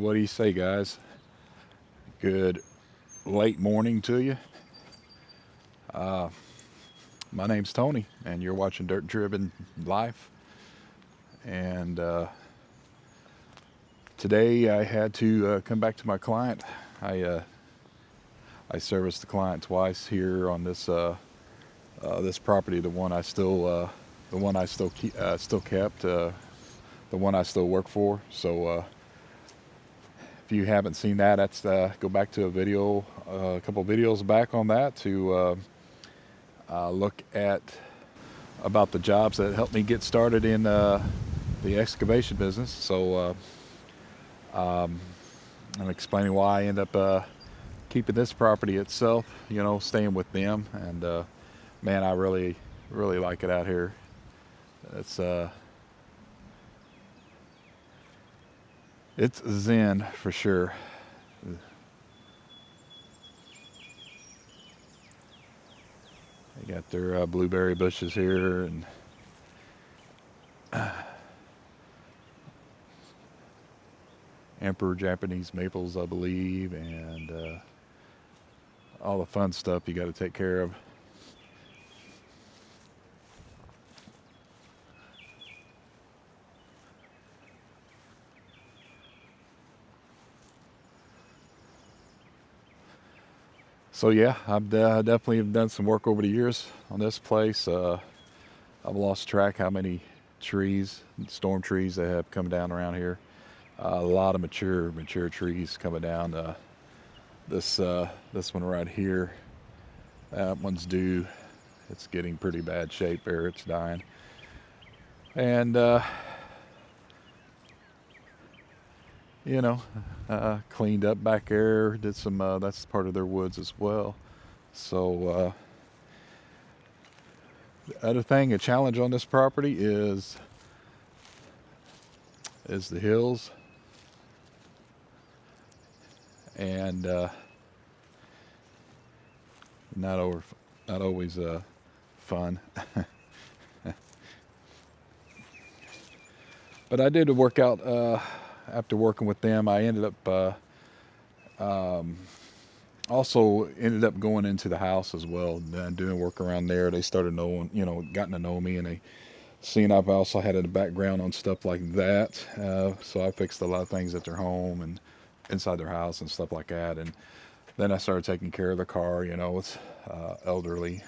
What do you say, guys? Good late morning to you. Uh, my name's Tony, and you're watching Dirt Driven Life. And today I had to come back to my client. I uh, I serviced the client twice here on this property, the one I still kept, the one I still work for. So if you haven't seen that, that's go back to a couple videos back on that to look at about the jobs that helped me get started in the excavation business. So I'm explaining why I end up keeping this property itself, staying with them. And man, I really like it out here. It's it's zen for sure. They got their blueberry bushes here, and emperor Japanese maples, I believe, and all the fun stuff you got to take care of. So yeah, definitely have done some work over the years on this place. I've lost track how many storm trees that have come down around here. A lot of mature trees coming down. This one right here, that one's due. It's getting pretty bad shape there. It's dying. And you know, cleaned up back there. Did some. That's part of their woods as well. So the other thing, a challenge on this property is the hills, and not over, not always fun. But I did work out after working with them. I ended up also ended up going into the house as well and doing work around there. They started knowing, gotten to know me, and they seen I've also had a background on stuff like that. So I fixed a lot of things at their home and inside their house and stuff like that. And then I started taking care of the car. It's elderly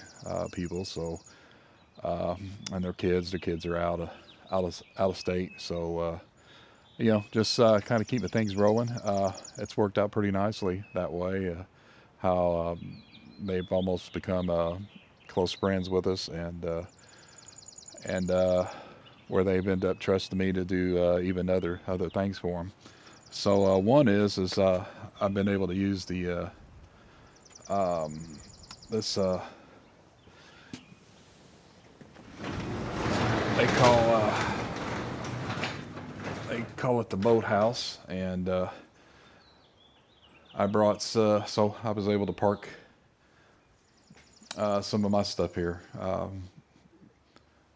people, so and their kids. Their kids are out of state, so just kind of keeping things rolling. It's worked out pretty nicely that way. How they've almost become close friends with us, and where they've ended up trusting me to do even other things for them. So one is I've been able to use the this they call it the boathouse, and I brought so I was able to park some of my stuff here.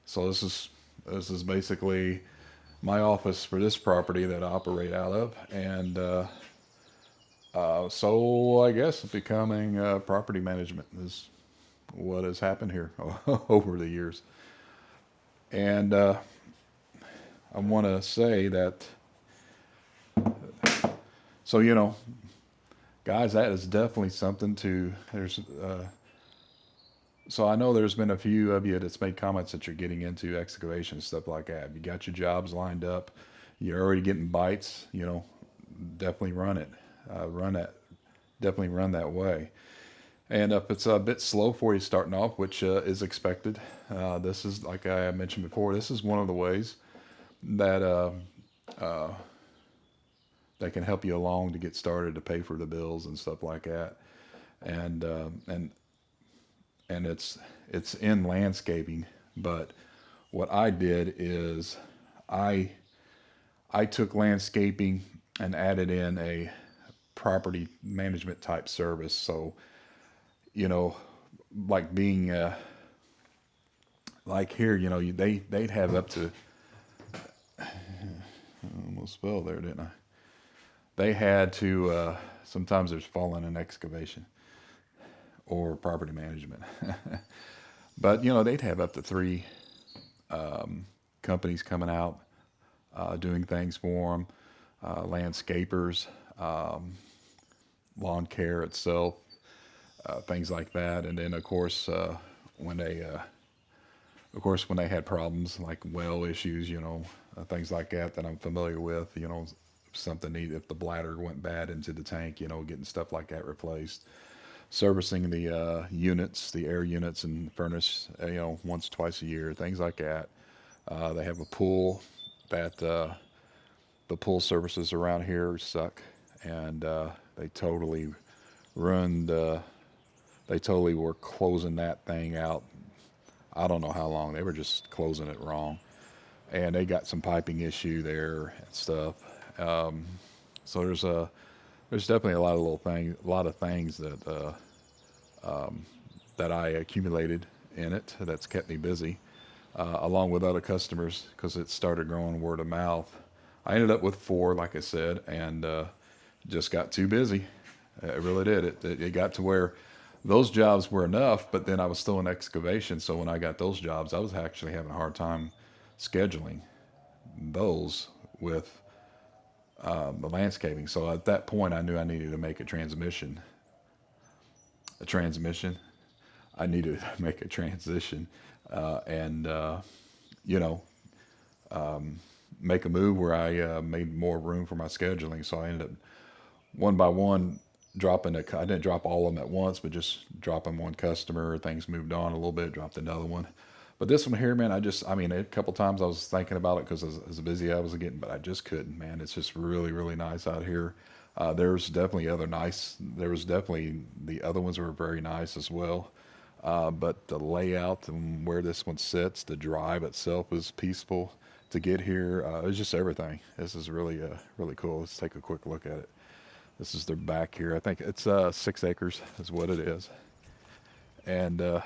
So this is basically my office for this property that I operate out of, and so I guess becoming property management is what has happened here over the years. And I want to say that, so guys, that is definitely something to. So I know there's been a few of you that's made comments that you're getting into excavation and stuff like that. You got your jobs lined up. You're already getting bites. Definitely run it. Run that. Definitely run that way. And if it's a bit slow for you starting off, which is expected, this is, like I mentioned before, this is one of the ways that that can help you along to get started, to pay for the bills and stuff like that. And and it's in landscaping. But what I did is I took landscaping and added in a property management type service. So like being like here, they'd have up to, I almost fell there, didn't I? they had to, sometimes there's falling in excavation or property management. But, they'd have up to three um, companies coming out, doing things for them, landscapers, um, lawn care itself, things like that. And then, when they, uh, when they had problems like well issues, things like that I'm familiar with, something need if the bladder went bad into the tank, getting stuff like that replaced, servicing the units, the air units and furnace, once twice a year, things like that. They have a pool that the pool services around here suck, and they totally ruined. They totally were closing that thing out. I don't know how long. They were just closing it wrong, and they got some piping issue there and stuff. Um, so there's definitely a lot of little things, a lot of things um, that I accumulated in it that's kept me busy, along with other customers because it started growing word of mouth. I ended up with four, like I said, and just got too busy. It really did. It got to where those jobs were enough, but then I was still in excavation. So when I got those jobs, I was actually having a hard time scheduling those with the landscaping. So at that point, I knew I needed to make a transmission. A transmission. I needed to make a transition, and you know, um, make a move where I made more room for my scheduling. So I ended up one by one dropping I didn't drop all of them at once, but just dropping one customer. Things moved on a little bit, dropped another one. But this one here, man, I mean, a couple times I was thinking about it because as busy I was getting, but I just couldn't, man. It's just really, really nice out here. There was definitely the other ones were very nice as well. But the layout and where this one sits, the drive itself is peaceful to get here. It's just everything. This is really, really cool. Let's take a quick look at it. This is their back here. I think it's 6 acres is what it is. And a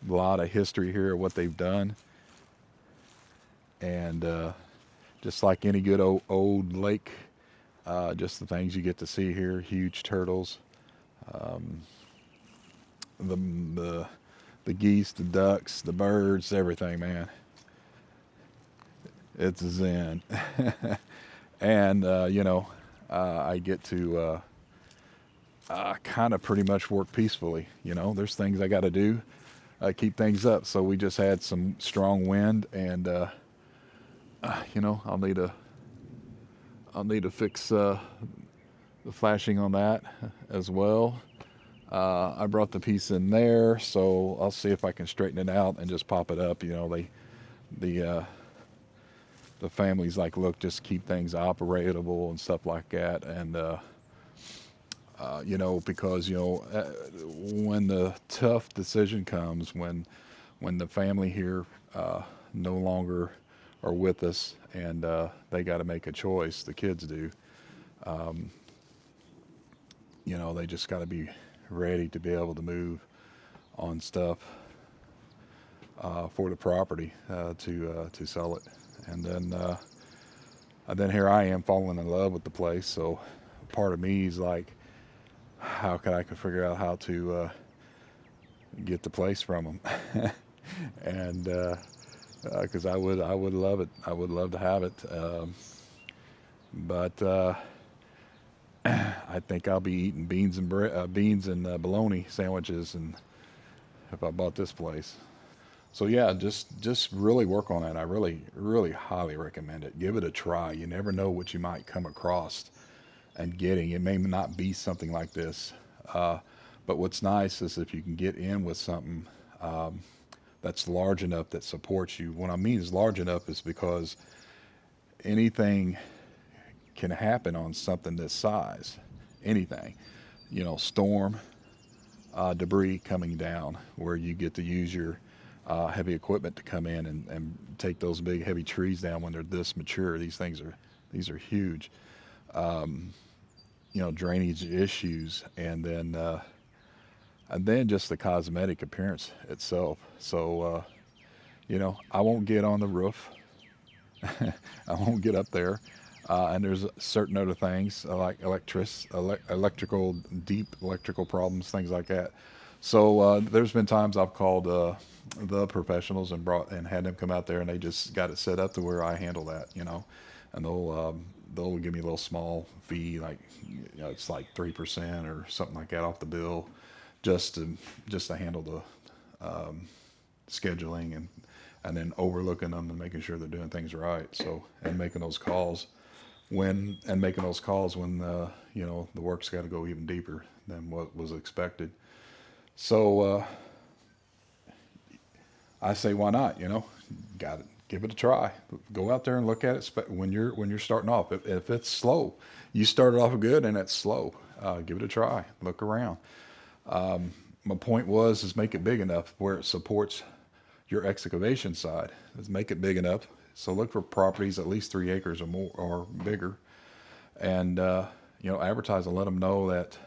lot of history here of what they've done. And just like any good old lake, just the things you get to see here, huge turtles, um, the, the, the geese, the ducks, the birds, everything, man. It's zen. And, I get to kind of pretty much work peacefully. There's things I got to do, keep things up. So we just had some strong wind, and I'll need to fix the flashing on that as well. I brought the piece in there, so I'll see if I can straighten it out and just pop it up. The the family's like, look, just keep things operatable and stuff like that, and because when the tough decision comes, when the family here no longer are with us, and they got to make a choice, the kids do. Um, they just got to be ready to be able to move on stuff for the property to sell it, and then here I am falling in love with the place. So part of me is like, how could I could figure out how to get the place from them, and because I would love it. I would love to have it, but I think I'll be eating beans and bologna sandwiches, and if I bought this place. So yeah, just really work on it. I really, really highly recommend it. Give it a try. You never know what you might come across and getting. It may not be something like this, but what's nice is if you can get in with something um, that's large enough that supports you. What I mean is large enough is because anything can happen on something this size. Anything, storm, debris coming down, where you get to use your heavy equipment to come in and take those big heavy trees down when they're this mature. These are huge. Um, Drainage issues, and then just the cosmetic appearance itself. So I won't get on the roof. I won't get up there. And there's certain other things like electrical, deep electrical problems, things like that. So there's been times I've called the professionals and brought and had them come out there, and they just got it set up to where I handle that, and they'll give me a little small fee, like it's like 3% or something like that off the bill, just to handle the scheduling and then overlooking them and making sure they're doing things right. So and making those calls when the work's got to go even deeper than what was expected. So I say, why not? Got it. Give it a try. Go out there and look at it when you're starting off. If it's slow, you started off good and it's slow. Give it a try. Look around. My point is make it big enough where it supports your excavation side. Is make it big enough. So look for properties at least 3 acres or more or bigger, and advertise and let them know that.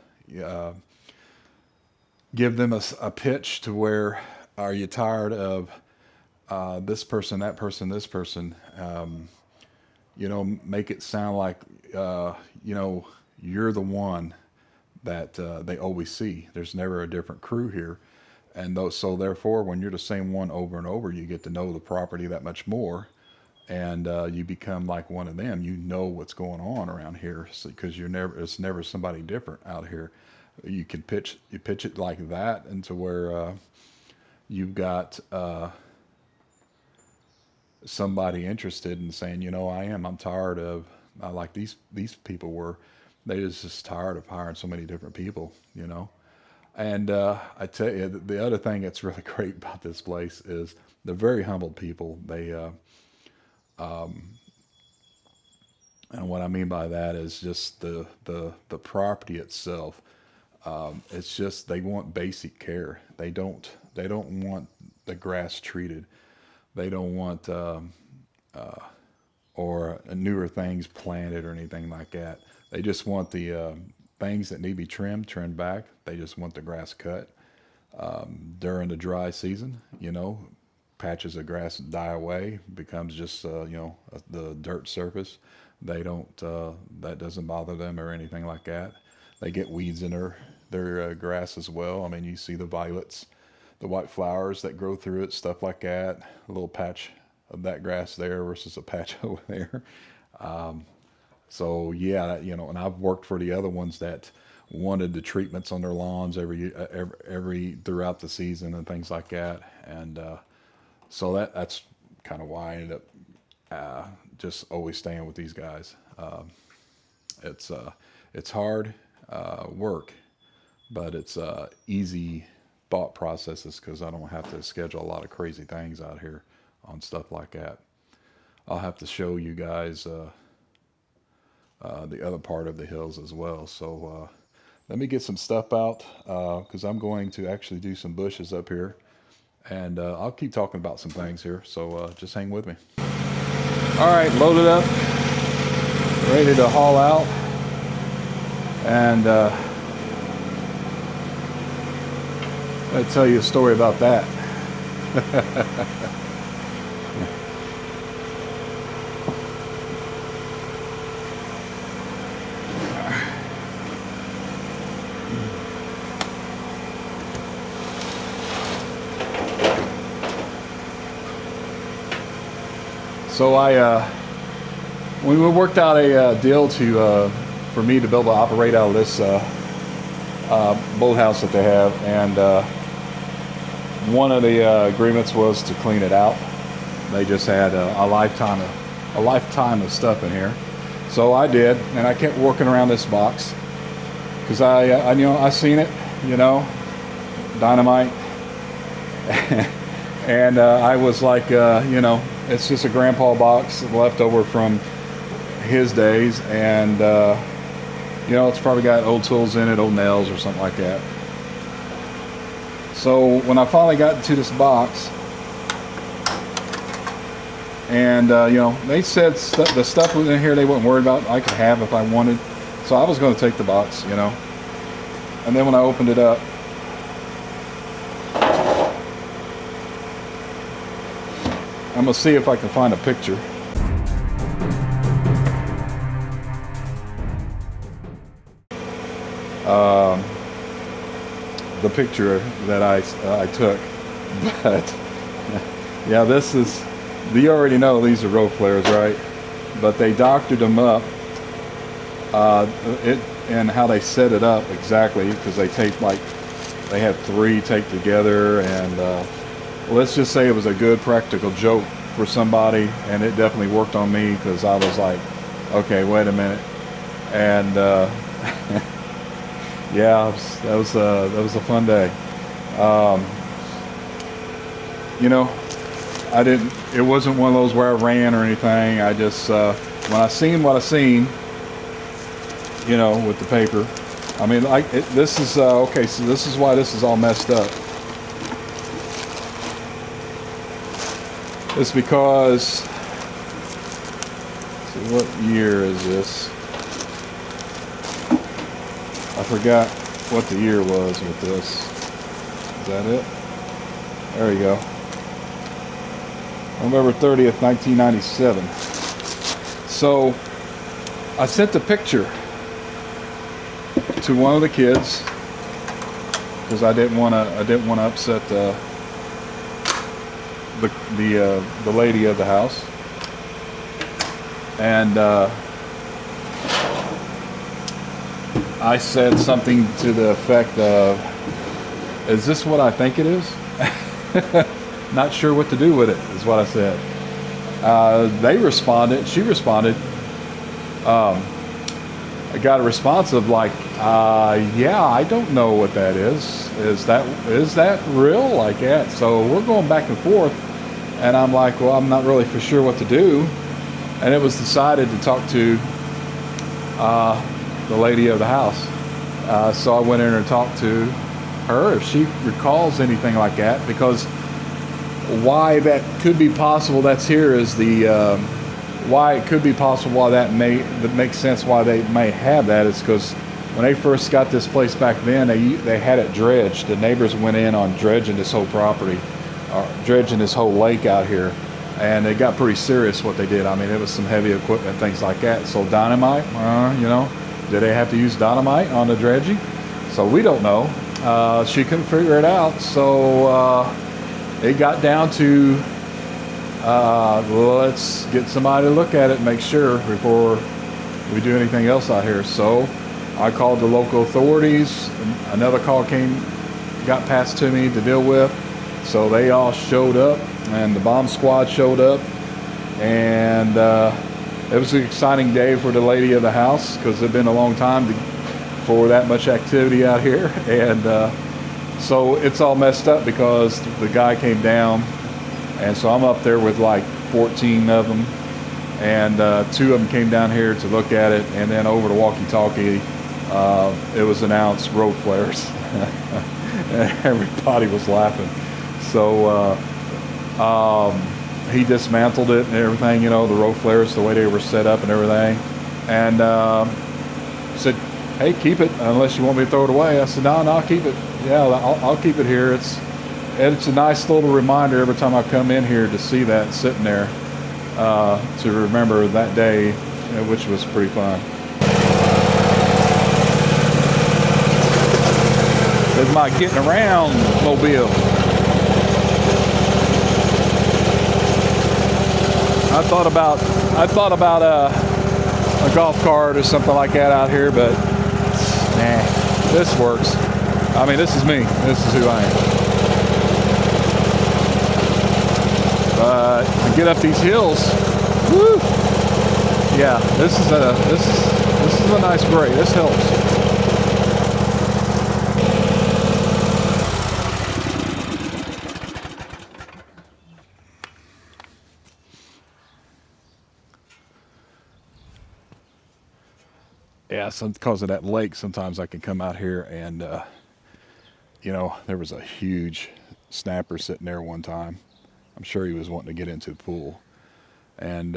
Give them a pitch to where, are you tired of this person, that person, this person? Make it sound like you're the one that they always see. There's never a different crew here. And so therefore, when you're the same one over and over, you get to know the property that much more, and you become like one of them. You know what's going on around here, because it's never somebody different out here. You pitch it like that, into where you've got somebody interested in saying, I'm tired of, like these people were. They just tired of hiring so many different people. And I tell you, the other thing that's really great about this place is they're very humble people. They, and what I mean by that is just the property itself. It's just they want basic care. They don't want the grass treated. They don't want or newer things planted or anything like that. They just want the things that need to be trimmed back. They just want the grass cut. During the dry season, patches of grass die away, becomes just the dirt surface. They don't that doesn't bother them or anything like that. They get weeds in their grass as well. I mean, you see the violets, the white flowers that grow through it, stuff like that. A little patch of that grass there versus a patch over there. So yeah, and I've worked for the other ones that wanted the treatments on their lawns every throughout the season and things like that. And so that's kind of why I ended up just always staying with these guys. It's hard work, but it's easy thought processes, because I don't have to schedule a lot of crazy things out here on stuff like that. I'll have to show you guys the other part of the hills as well. So let me get some stuff out, because I'm going to actually do some bushes up here, and I'll keep talking about some things here. So just hang with me. All right, loaded up, ready to haul out, and I'll tell you a story about that. So we worked out a deal for me to be able to operate out of this boathouse that they have, and one of the agreements was to clean it out. They just had a lifetime of stuff in here, so I did, and I kept working around this box because I seen it, dynamite, and I was like, it's just a grandpa box left over from his days, and it's probably got old tools in it, old nails or something like that. So when I finally got into this box, and they said the stuff was in here they weren't worried about, I could have if I wanted, so I was going to take the box, and then when I opened it up, I'm gonna see if I can find a picture. the picture that I took. But yeah, this is, you already know these are road flares, right? But they doctored them up, and how they set it up exactly, because they taped, like, they had 3 taped together, and let's just say it was a good practical joke for somebody, and it definitely worked on me, because I was like, okay, wait a minute. And yeah, that was a fun day. You know, it wasn't one of those where I ran or anything. I just, when I seen what I seen, you know, with the paper, I mean, this is, okay, so this is why this is all messed up. It's because, let's see, what year is this? I forgot what the year was with this. Is that it? There you go. November 30th, 1997. So I sent the picture to one of the kids because I didn't want to upset the lady of the house, and I said something to the effect of, "Is this what I think it is?" Not sure what to do with it, is what I said. She responded. I got a response of like, yeah, I don't know what that is. Is that real? Like that? So we're going back and forth, and I'm like, well, I'm not really for sure what to do. And it was decided to talk to the lady of the house. So I went in and talked to her if she recalls anything like that, because why that could be possible that's here is the why it could be possible, why that makes sense why they may have that is because when they first got this place back then, they had it dredged. The neighbors went in on dredging this whole property, dredging this whole lake out here, and it got pretty serious what they did. I mean, it was some heavy equipment, things like that. So dynamite, you know, did they have to use dynamite on the dredging? So we don't know. She couldn't figure it out, so it got down to let's get somebody to look at it and make sure before we do anything else out here. So I called the local authorities. Another call got passed to me to deal with. So they all showed up, and the bomb squad showed up, and it was an exciting day for the lady of the house because it's been a long time for that much activity out here. And so it's all messed up because the guy came down, and so I'm up there with like 14 of them, and 2 of them came down here to look at it, and then over the walkie-talkie it was announced road flares. And everybody was laughing. So he dismantled it and everything, you know, the road flares, the way they were set up and everything, and said, hey, keep it unless you want me to throw it away. I said, no, I'll keep it. Yeah, I'll keep it here. It's a nice little reminder every time I come in here to see that sitting there, to remember that day, which was pretty fun. This is my getting around mobile. I thought about a golf cart or something like that out here, but nah, this works. I mean, this is me. This is who I am. But to get up these hills, woo! Yeah, this is a nice break. This helps. Yeah, because of that lake, sometimes I can come out here and, you know, there was a huge snapper sitting there one time. I'm sure he was wanting to get into the pool. And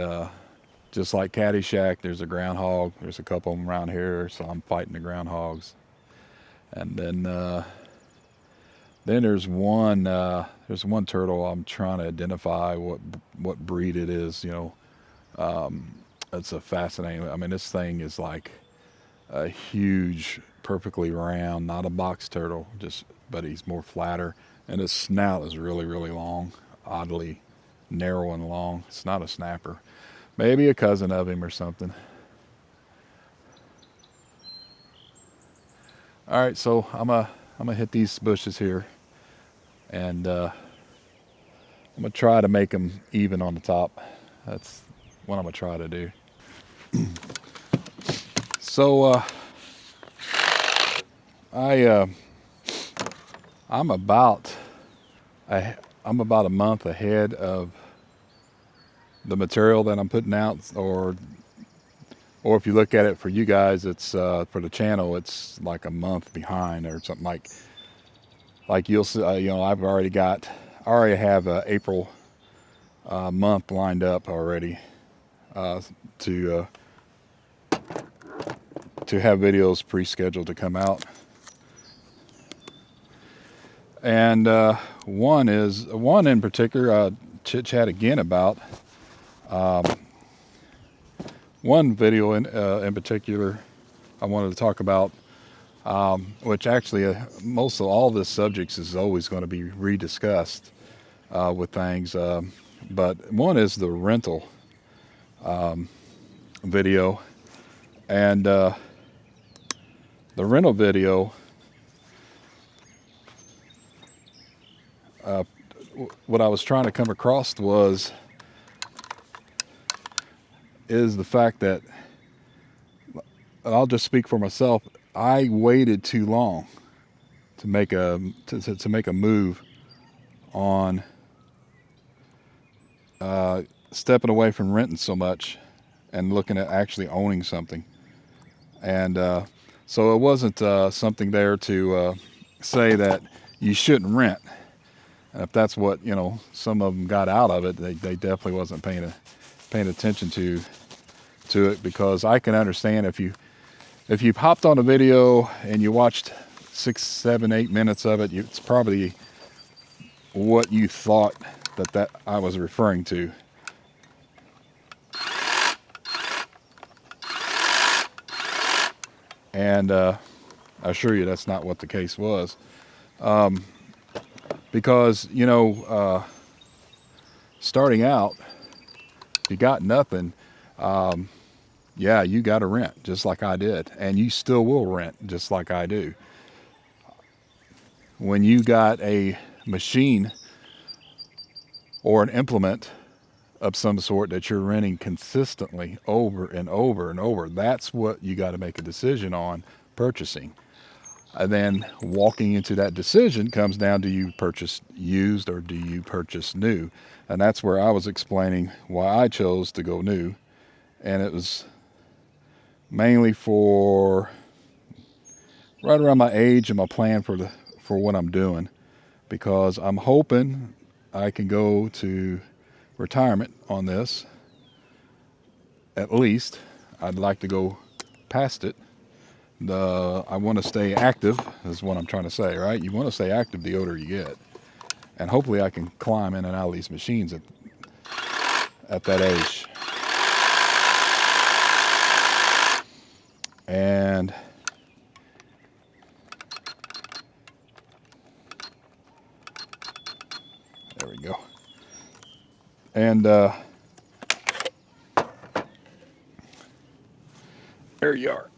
just like Caddyshack, there's a groundhog. There's a couple of them around here, so I'm fighting the groundhogs. And then there's one turtle I'm trying to identify what breed it is. You know, it's a fascinating. I mean, this thing is like a huge perfectly round, not a box turtle, but he's more flatter, and his snout is really, really long, oddly narrow and long. It's not a snapper. Maybe a cousin of him or something. All right, so I'm gonna hit these bushes here, and I'm gonna try to make them even on the top. That's what I'm gonna try to do. So I'm about a month ahead of the material that I'm putting out, or if you look at it for you guys, it's for the channel, it's like a month behind or something. Like you'll see, you know, I already have April month lined up already to have videos pre-scheduled to come out. And one in particular, chit chat again about one video in particular I wanted to talk about, which actually most of all this subjects is always going to be rediscussed with things, but one is the rental video. And the rental video, what I was trying to come across is the fact that, and I'll just speak for myself, I waited too long to make a move on stepping away from renting so much and looking at actually owning something. And so it wasn't something there to say that you shouldn't rent. And if that's what, you know, some of them got out of it, they definitely wasn't paying attention to it, because I can understand if you popped on a video and you watched 6, 7, 8 minutes of it, it's probably what you thought that I was referring to. And I assure you that's not what the case was. Because, you know, starting out, if you got nothing, yeah, you got to rent just like I did. And you still will rent just like I do. When you got a machine or an implement of some sort that you're renting consistently over and over and over, that's what you got to make a decision on purchasing. And then walking into that decision comes down, do you purchase used or do you purchase new? And that's where I was explaining why I chose to go new. And it was mainly for right around my age and my plan for what I'm doing, because I'm hoping I can go to retirement on this. At least I'd like to go past it. I want to stay active is what I'm trying to say, right? You want to stay active the older you get. And hopefully I can climb in and out of these machines at that age. And there we go. And there you are.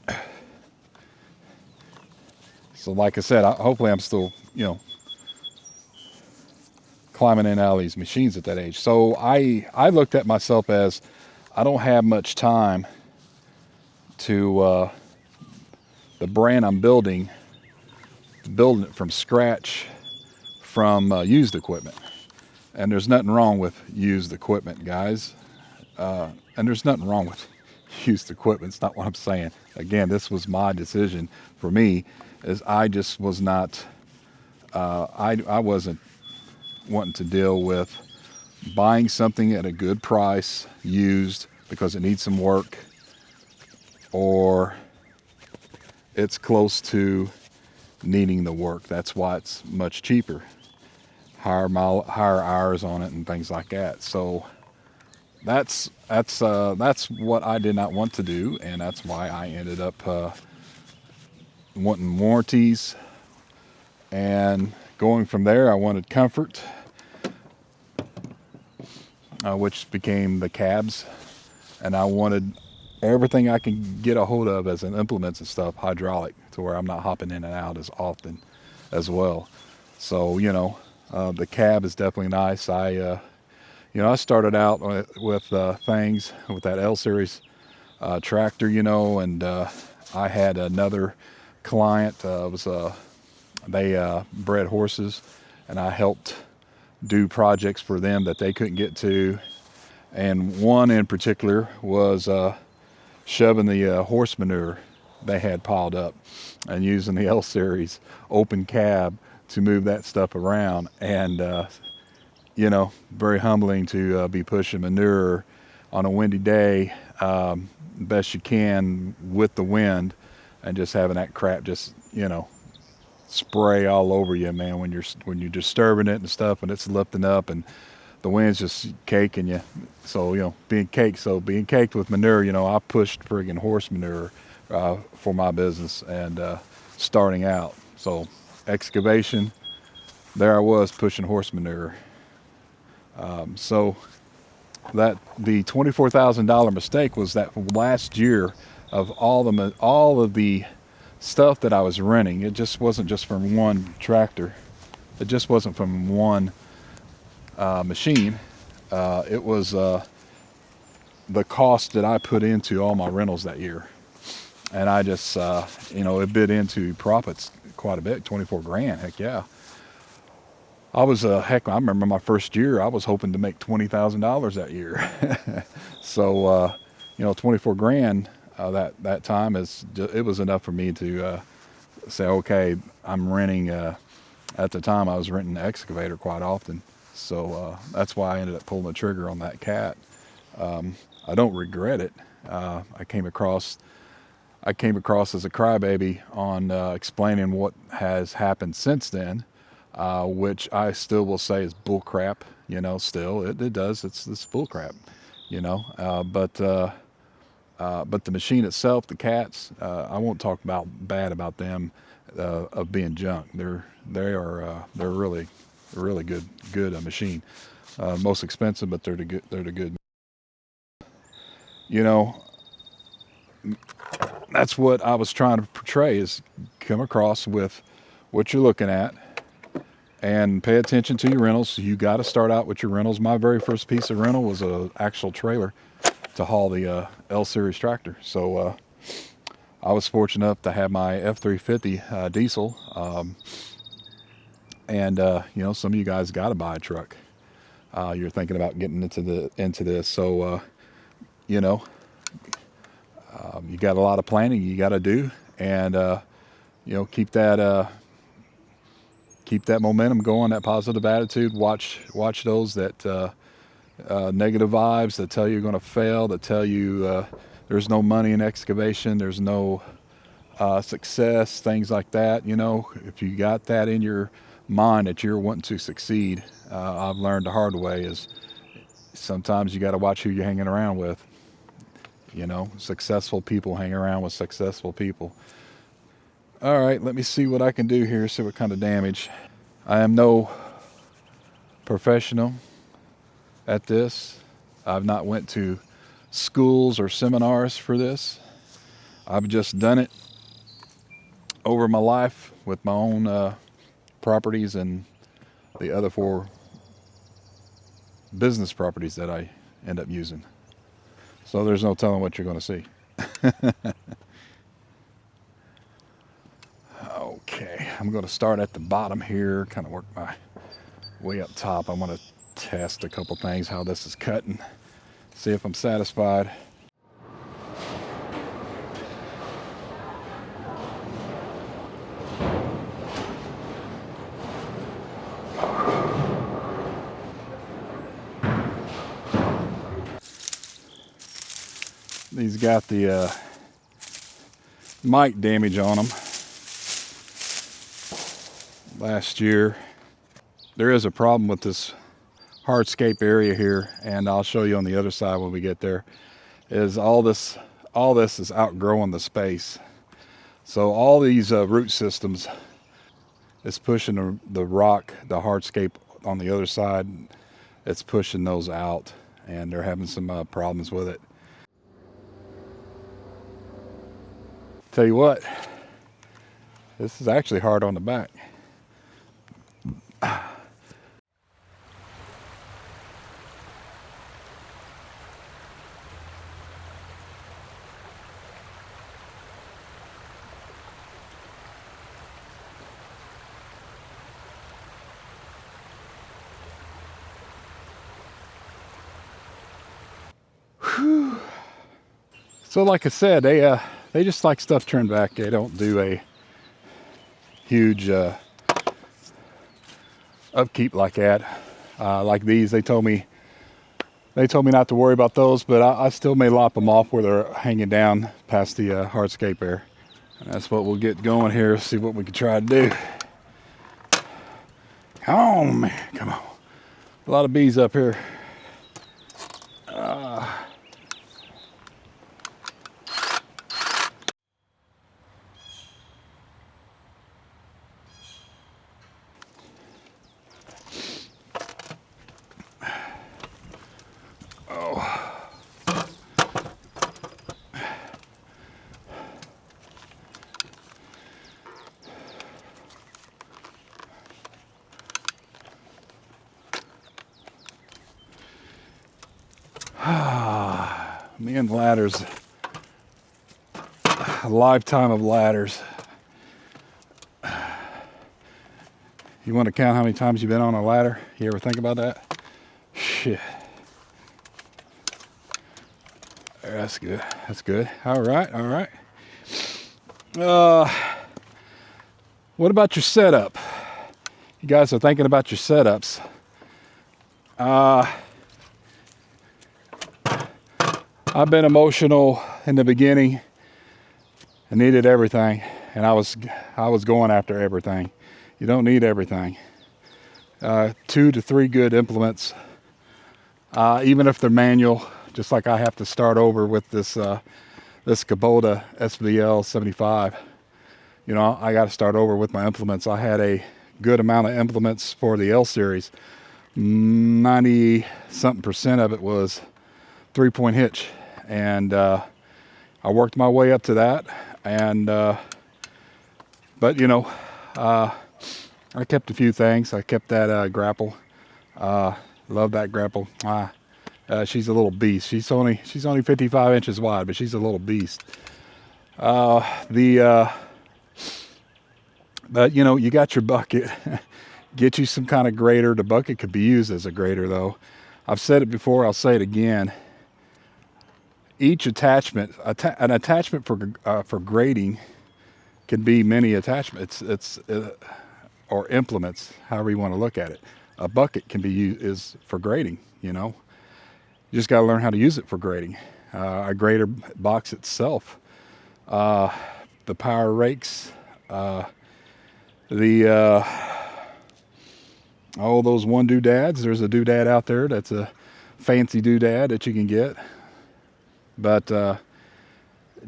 So like I said, hopefully I'm still, you know, climbing in and out of these machines at that age. So I looked at myself as, I don't have much time to the brand I'm building it from scratch from used equipment. And there's nothing wrong with used equipment, guys. And there's nothing wrong with used equipment. It's not what I'm saying. Again, this was my decision for me, is I just was not, I wasn't wanting to deal with buying something at a good price, used, because it needs some work, or it's close to needing the work. That's why it's much cheaper. Higher hours on it and things like that. So that's what I did not want to do, and that's why I ended up wanting warranties, and going from there, I wanted comfort, which became the cabs, and I wanted everything I can get a hold of as an implements and stuff hydraulic, to where I'm not hopping in and out as often as well. So the cab is definitely nice. I started out with things with that L series tractor, and I had another client. They bred horses, and I helped do projects for them that they couldn't get to. And one in particular was shoving the horse manure they had piled up, and using the L series open cab to move that stuff around. And very humbling to be pushing manure on a windy day, best you can with the wind, and just having that crap just spray all over you, man, when you're disturbing it and stuff, and it's lifting up and the wind's just caking you. So being caked with manure, I pushed friggin' horse manure for my business, and starting out. So excavation, there I was pushing horse manure. So that the $24,000 mistake was that last year of all of the stuff that I was renting. It just wasn't just from one tractor. It just wasn't from one machine. It was the cost that I put into all my rentals that year. And I just, it bit into profits quite a bit, 24 grand, heck yeah. I was, I remember my first year, I was hoping to make $20,000 that year. So, 24 grand that time it was enough for me to say, okay, I'm renting, at the time I was renting an excavator quite often. So that's why I ended up pulling the trigger on that cat. I don't regret it. I came across as a crybaby on explaining what has happened since then. Which I still will say is bull crap, still it does. It's bull crap, but the machine itself, the cats, I won't talk bad about them, of being junk. They're really good machine. Most expensive, but they're the good. That's what I was trying to portray, is come across with what you're looking at. And pay attention to your rentals. You got to start out with your rentals. My very first piece of rental was an actual trailer to haul the L series tractor. So I was fortunate enough to have my F350 diesel. And some of you guys got to buy a truck. You're thinking about getting into this. So you got a lot of planning you got to do, and keep that momentum going, that positive attitude. Watch those that negative vibes that tell you you're going to fail, that tell you there's no money in excavation, there's no success, things like that. If you got that in your mind that you're wanting to succeed, I've learned the hard way is sometimes you got to watch who you're hanging around with. Successful people hang around with successful people. All right, let me see what I can do here, see what kind of damage. I am no professional at this. I've not went to schools or seminars for this. I've just done it over my life with my own properties and the other 4 business properties that I end up using. So there's no telling what you're going to see. Okay, I'm going to start at the bottom here, kind of work my way up top. I want to test a couple things, how this is cutting, see if I'm satisfied. These got the mite damage on them last year. There is a problem with this hardscape area here, and I'll show you on the other side when we get there. Is all this is outgrowing the space. So all these root systems is pushing the rock, the hardscape on the other side. It's pushing those out, and they're having some problems with it. Tell you what, this is actually hard on the back. Whew. So like I said, they just like stuff turned back. They don't do a huge upkeep like that. Like these, they told me not to worry about those, but I still may lop them off where they're hanging down past the hardscape there. And that's what we'll get going here. See what we can try to do. Come on, man, come on. A lot of bees up here. Me and ladders, a lifetime of ladders. You want to count how many times you've been on a ladder? You ever think about that? Shit. That's good. That's good. All right. All right. What about your setup? You guys are thinking about your setups. I've been emotional in the beginning and needed everything, and I was going after everything. You don't need everything. 2 to 3 good implements, even if they're manual, just like I have to start over with this Kubota SVL 75. You know, I got to start over with my implements. I had a good amount of implements for the L series. 90-something% of it was 3-point hitch, and I worked my way up to that. And but you know, I kept a few things. I kept that grapple. Love that grapple. She's a little beast. She's only 55 inches wide, but she's a little beast. But you know, you got your bucket. Get you some kind of grater. The bucket could be used as a grater, though. I've said it before. I'll say it again. Each attachment, an attachment for grading, can be many attachments. Or implements, however you want to look at it. A bucket can be used for grading. You know, you just got to learn how to use it for grading. A grater box itself, the power rakes, all those one doodads. There's a doodad out there that's a fancy doodad that you can get. But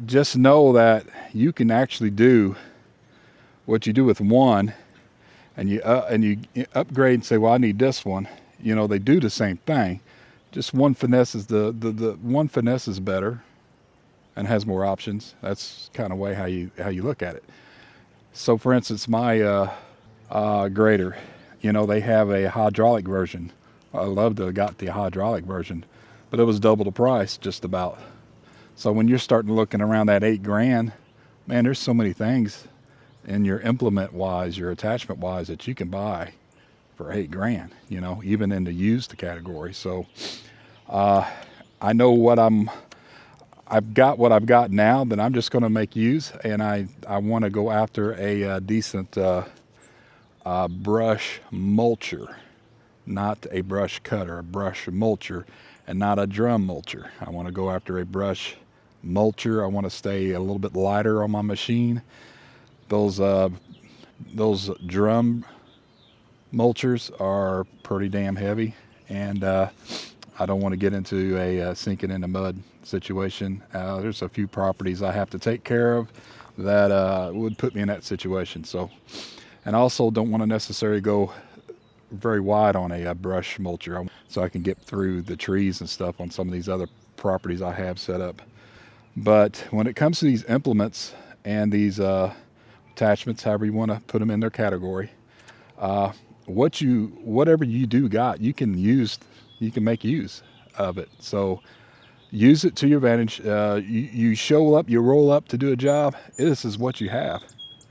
just know that you can actually do what you do with one, and you upgrade and say, well, I need this one. You know, they do the same thing. Just one finesse is the one finesse is better and has more options. That's kind of way how you look at it. So for instance, my grater, you know, they have a hydraulic version. I love to have got the hydraulic version, but it was double the price just about. So when you're starting looking around that $8,000, man, there's so many things in your implement wise, your attachment wise, that you can buy for $8,000, you know, even in the used category. So I know what I've got what I've got now that I'm just going to make use, and I want to go after a decent brush mulcher, not a brush cutter, a brush mulcher, and not a drum mulcher. I want to go after a brush mulcher. I want to stay a little bit lighter on my machine. Those drum mulchers are pretty damn heavy, and I don't want to get into a sinking in the mud situation. There's a few properties I have to take care of that would put me in that situation. So, and I also don't want to necessarily go very wide on a brush mulcher, so I can get through the trees and stuff on some of these other properties I have set up. But when it comes to these implements and these attachments, however you want to put them in their category, whatever you do got, you can make use of it. So use it to your advantage. You show up, you roll up to do a job. This is what you have.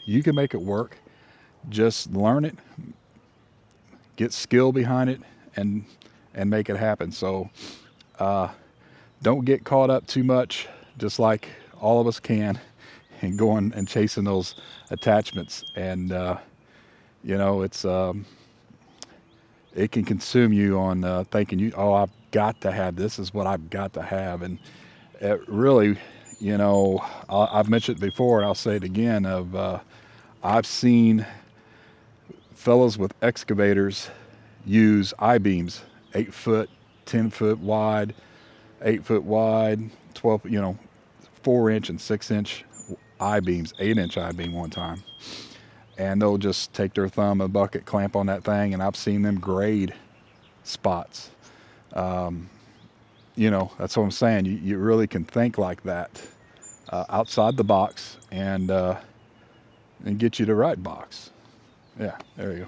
You can make it work. Just learn it, get skill behind it, and make it happen. So don't get caught up too much, just like all of us can, and going and chasing those attachments. And it's it can consume you on thinking I've got to have this, is what I've got to have. And it really, I've mentioned it before and I'll say it again, I've seen fellows with excavators use I-beams, 8 foot, 10 foot wide, 8 foot wide, 12, 4-inch and 6-inch I-beams, 8-inch I-beam one time. And they'll just take their thumb and bucket, clamp on that thing, and I've seen them grade spots. That's what I'm saying. You really can think like that, outside the box, and get you the right box. Yeah, there you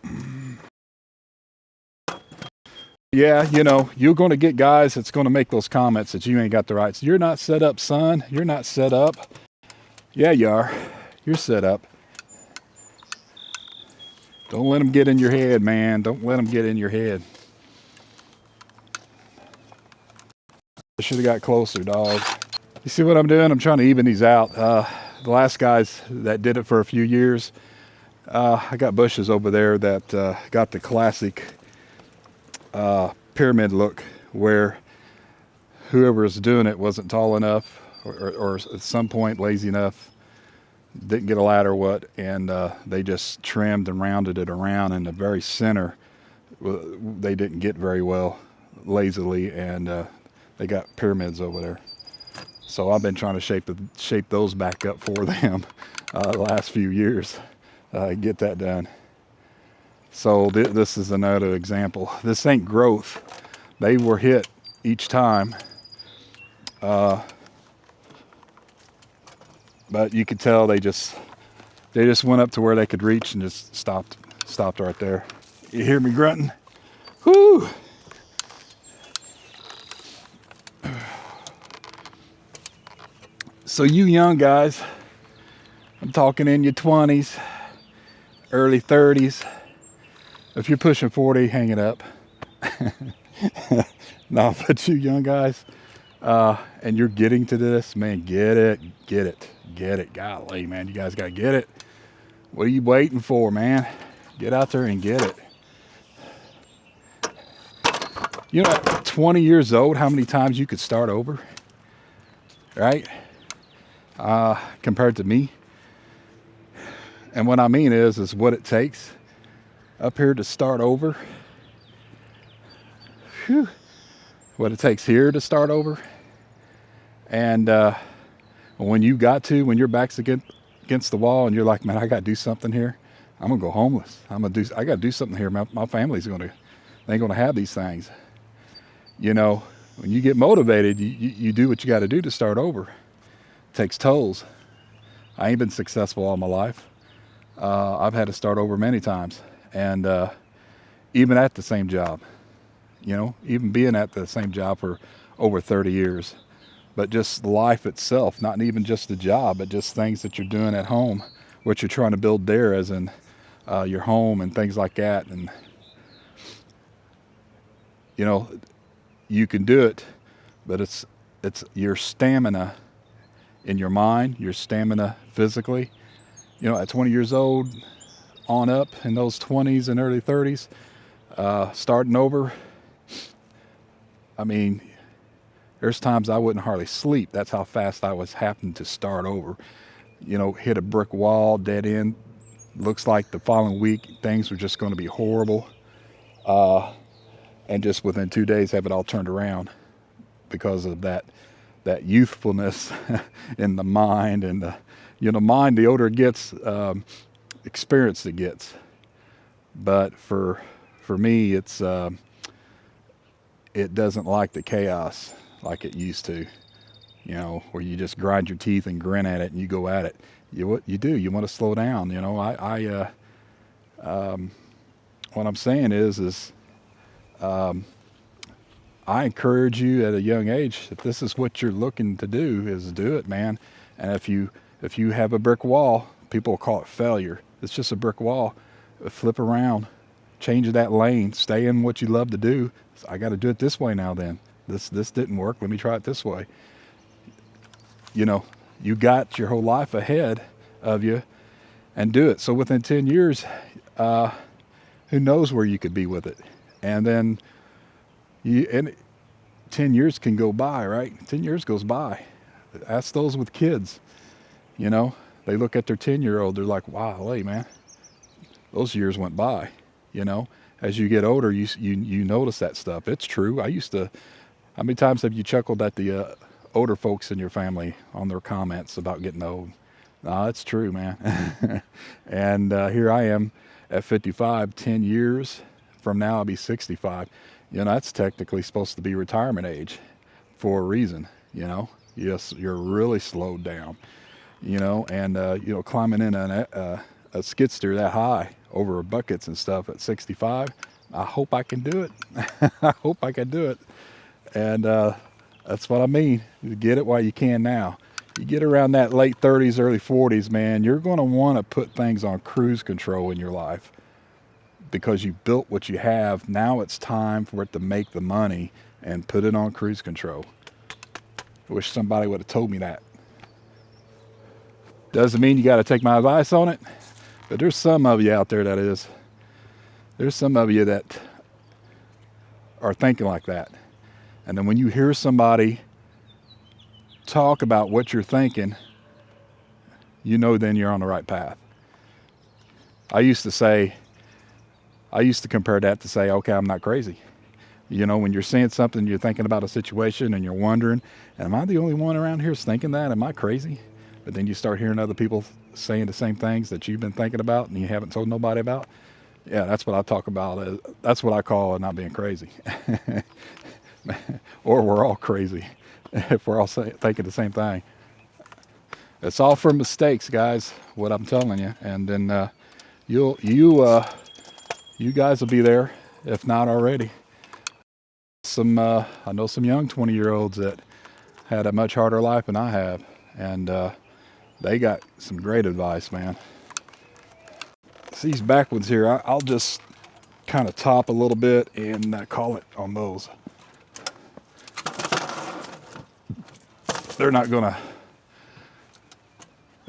go. Yeah, you're going to get guys that's going to make those comments that you ain't got the rights. You're not set up, son. You're not set up. Yeah, you are. You're set up. Don't let them get in your head, man. Don't let them get in your head. I should have got closer, dog. You see what I'm doing? I'm trying to even these out. The last guys that did it for a few years, I got bushes over there that got the classic pyramid look, where whoever is doing it wasn't tall enough, or at some point lazy enough, didn't get a ladder and they just trimmed and rounded it around in the very center. They didn't get very well, lazily, and they got pyramids over there. So I've been trying to shape those back up for them the last few years, get that done. So this is another example. This ain't growth. They were hit each time. But you could tell they just went up to where they could reach and just stopped right there. You hear me grunting? Whoo! So you young guys, I'm talking in your 20s, early 30s. If you're pushing 40, hang it up. No, but you young guys, and you're getting to this, man, get it. Golly, man, you guys got to get it. What are you waiting for, man? Get out there and get it. At 20 years old, how many times you could start over, right? Compared to me. And what I mean is what it takes up here to start over. Whew. What it takes here to start over. And when your back's against the wall and you're like, man, I got to do something here. I'm going to go homeless. I got to do something here. My family's they ain't going to have these things. When you get motivated, you do what you got to do to start over. It takes tolls. I ain't been successful all my life. I've had to start over many times. And even at the same job, even being at the same job for over 30 years. But just life itself, not even just the job, but just things that you're doing at home, what you're trying to build there, as in your home and things like that. And, you can do it, but it's your stamina in your mind, your stamina physically. At 20 years old on up, in those 20s and early 30s, starting over, I mean, there's times I wouldn't hardly sleep. That's how fast I was having to start over. Hit a brick wall, dead end. Looks like the following week things were just going to be horrible. and just within 2 days have it all turned around because of that youthfulness in the mind, and mind, the older it gets, experience it gets. But for me, it doesn't like the chaos like it used to, where you just grind your teeth and grin at it and you go at it. You want to slow down. What I'm saying is I encourage you at a young age, if this is what you're looking to do, is do it, man. And if you have a brick wall, people will call it failure. It's just a brick wall. Flip around, change that lane, stay in what you love to do. I got to do it this way now. Then this didn't work. Let me try it this way. You got your whole life ahead of you, and do it. So within 10 years, who knows where you could be with it? And then 10 years can go by, right? 10 years goes by. Ask those with kids. They look at their 10-year-old. They're like, wow, hey, man, those years went by. As you get older, you notice that stuff. It's true. How many times have you chuckled at the older folks in your family on their comments about getting old? No, it's true, man. And here I am at 55, 10 years from now, I'll be 65. That's technically supposed to be retirement age for a reason, Yes, you're really slowed down, and, climbing in a skid steer that high over buckets and stuff at 65, I hope I can do it. I hope I can do it. And that's what I mean. You get it while you can now. You get around that late 30s, early 40s, man, you're going to want to put things on cruise control in your life because you built what you have. Now it's time for it to make the money and put it on cruise control. I wish somebody would have told me that. Doesn't mean you got to take my advice on it, but there's some of you out there that is. There's some of you that are thinking like that. And then when you hear somebody talk about what you're thinking, then you're on the right path. I used to compare that to say, okay, I'm not crazy. When you're seeing something, you're thinking about a situation and you're wondering, am I the only one around here thinking that? Am I crazy? But then you start hearing other people saying the same things that you've been thinking about and you haven't told nobody about. Yeah, that's what I talk about. That's what I call not being crazy. Or we're all crazy if we're all thinking the same thing. It's all from mistakes, guys, what I'm telling you. And then you guys will be there, if not already. I know some young 20-year-olds that had a much harder life than I have, and they got some great advice, man. See these backwoods here, I'll just kind of top a little bit and call it on those. They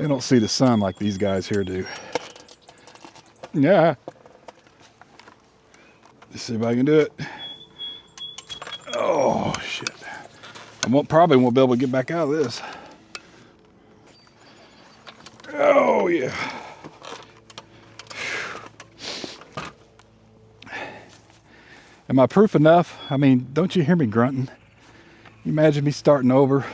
don't see the sun like these guys here do. Yeah. Let's see if I can do it. Oh, shit. Probably won't be able to get back out of this. Oh, yeah. Am I proof enough? I mean, don't you hear me grunting? You imagine me starting over.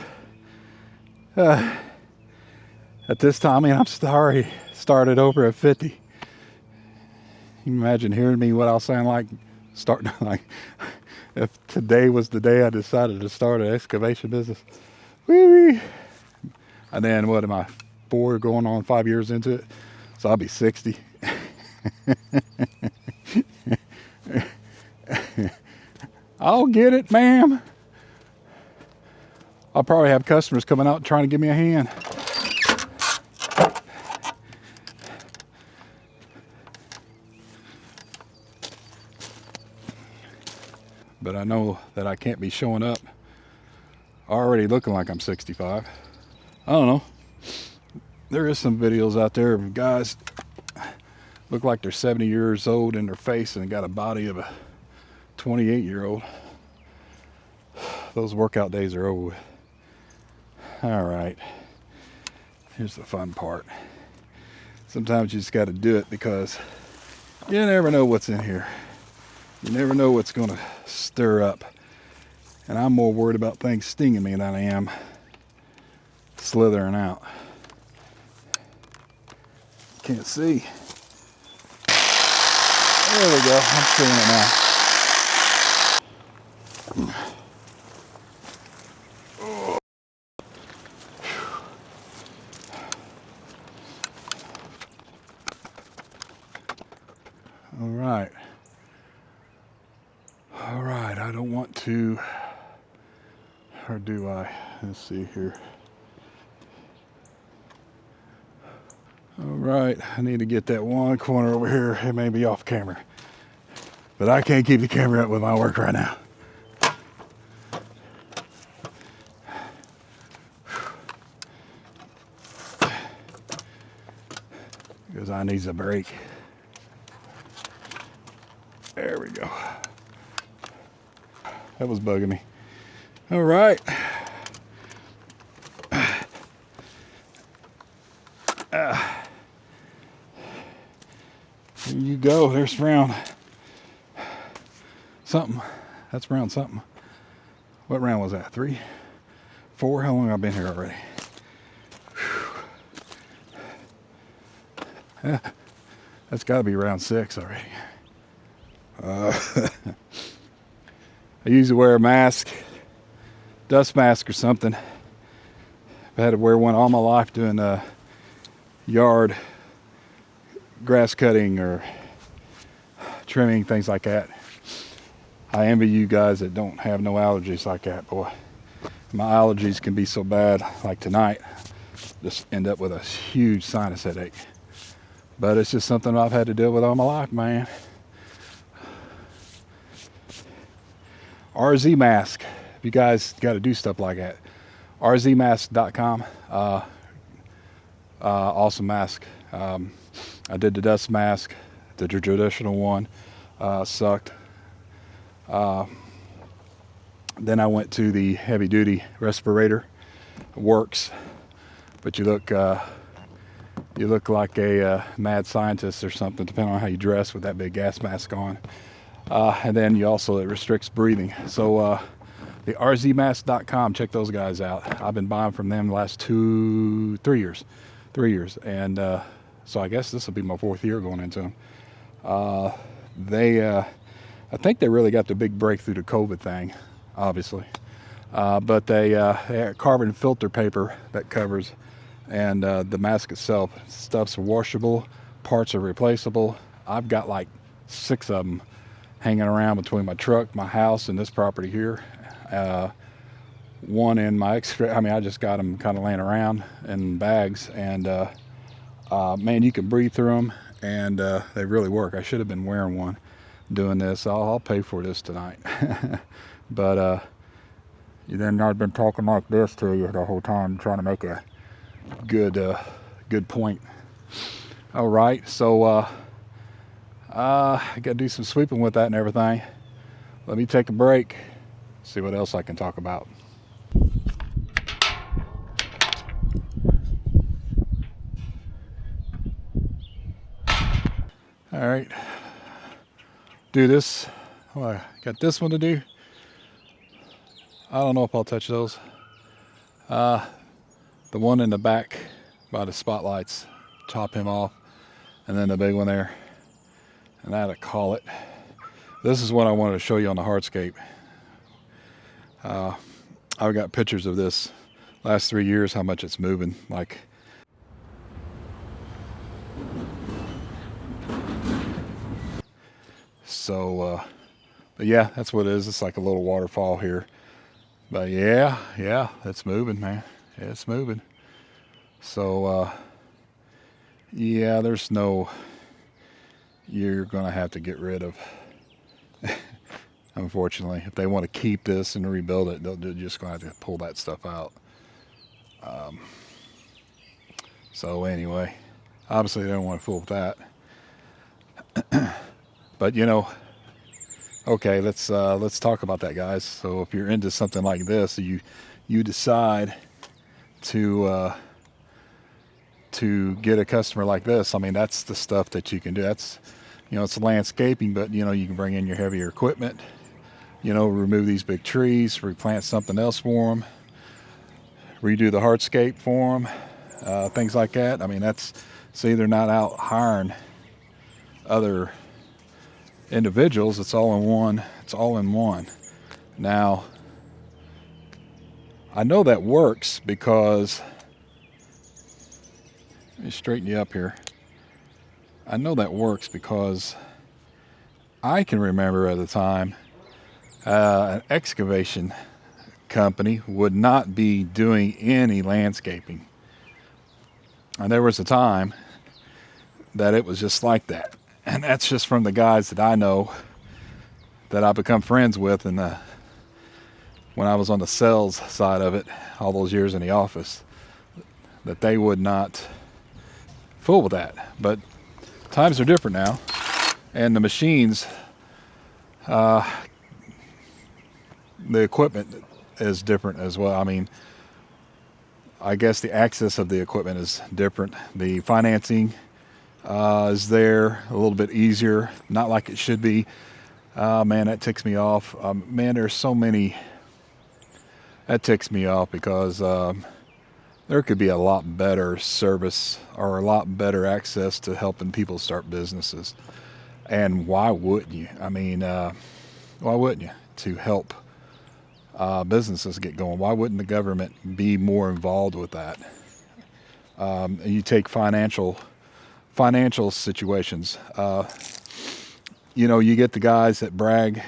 At this time, I'm sorry, started over at 50. You imagine hearing me what I'll sound like starting like if today was the day I decided to start an excavation business. Wee-wee. And then what am I, 4 going on 5 years into it? So I'll be 60. I'll get it, ma'am. I'll probably have customers coming out trying to give me a hand. But I know that I can't be showing up already looking like I'm 65. I don't know. There is some videos out there of guys look like they're 70 years old in their face and got a body of a 28-year-old. Those workout days are over with. All right. Here's the fun part. Sometimes you just got to do it because you never know what's in here. You never know what's going to stir up. And I'm more worried about things stinging me than I am slithering out. Can't see. There we go. I'm seeing it now. All right. All right. I don't want to, or do I? Let's see here. All right. I need to get that one corner over here. It may be off camera, but I can't keep the camera up with my work right now. Because I need a break. There we go. That was bugging me. All right. Here you go. There's round something. That's round something. What round was that? 3? 4? How long have I been here already? Yeah, that's got to be round 6 already. I usually wear a mask, dust mask or something. I've had to wear one all my life doing yard grass cutting or trimming, things like that. I envy you guys that don't have no allergies like that, boy. My allergies can be so bad, like tonight, just end up with a huge sinus headache. But it's just something I've had to deal with all my life, man. RZ mask. If you guys got to do stuff like that, rzmask.com. Awesome mask. I did the dust mask, the traditional one. Sucked. Then I went to the heavy duty respirator. Works, but you look like a mad scientist or something, depending on how you dress with that big gas mask on. And then you also, it restricts breathing. So the rzmask.com, check those guys out. I've been buying from them the last 3 years. 3 years. And so I guess this will be my 4th year going into them. I think they really got the big breakthrough to COVID thing, obviously. But they have carbon filter paper that covers, and the mask itself, stuff's washable, parts are replaceable. I've got like 6 of them hanging around between my truck, my house, and this property here. One in my I just got them kind of laying around in bags, and man, you can breathe through them, and they really work. I should have been wearing one doing this. I'll pay for this tonight. But then I've been talking like this to you the whole time, trying to make a good point. All right, so I gotta do some sweeping with that and everything. Let me take a break, see what else I can talk about. All right, do this. Oh, I got this one to do. I don't know if I'll touch those. The one in the back by the spotlights, top him off, and then the big one there, and that'll call it. This is what I wanted to show you on the hardscape. I've got pictures of this last 3 years, how much it's moving. Like, so but yeah, that's what it is. It's like a little waterfall here, but yeah, it's moving, man. It's moving. So yeah, there's no, you're gonna have to get rid of unfortunately. If they want to keep this and rebuild it, they're just gonna have to pull that stuff out. So anyway, obviously they don't want to fool with that. But you know, okay, let's talk about that, guys. So if you're into something like this, you decide to get a customer like this. I mean, that's the stuff that you can do. That's, it's landscaping, but you can bring in your heavier equipment, remove these big trees, replant something else for them, redo the hardscape for them, things like that. I mean, they're not out hiring other individuals. It's all in one. Now, I know that works because, let me straighten you up here. I know that works because I can remember at the time an excavation company would not be doing any landscaping. And there was a time that it was just like that. And that's just from the guys that I know that I've become friends with when I was on the sales side of it all those years in the office, that they would not fool with that. But times are different now, and the machines, the equipment is different as well. I mean, I guess the access of the equipment is different. The financing is there a little bit easier, not like it should be. Man, that ticks me off. Man, there's so many. That ticks me off because there could be a lot better service or a lot better access to helping people start businesses. And why wouldn't you? I mean, why wouldn't you? To help businesses get going. Why wouldn't the government be more involved with that? You take financial situations. You get the guys that brag.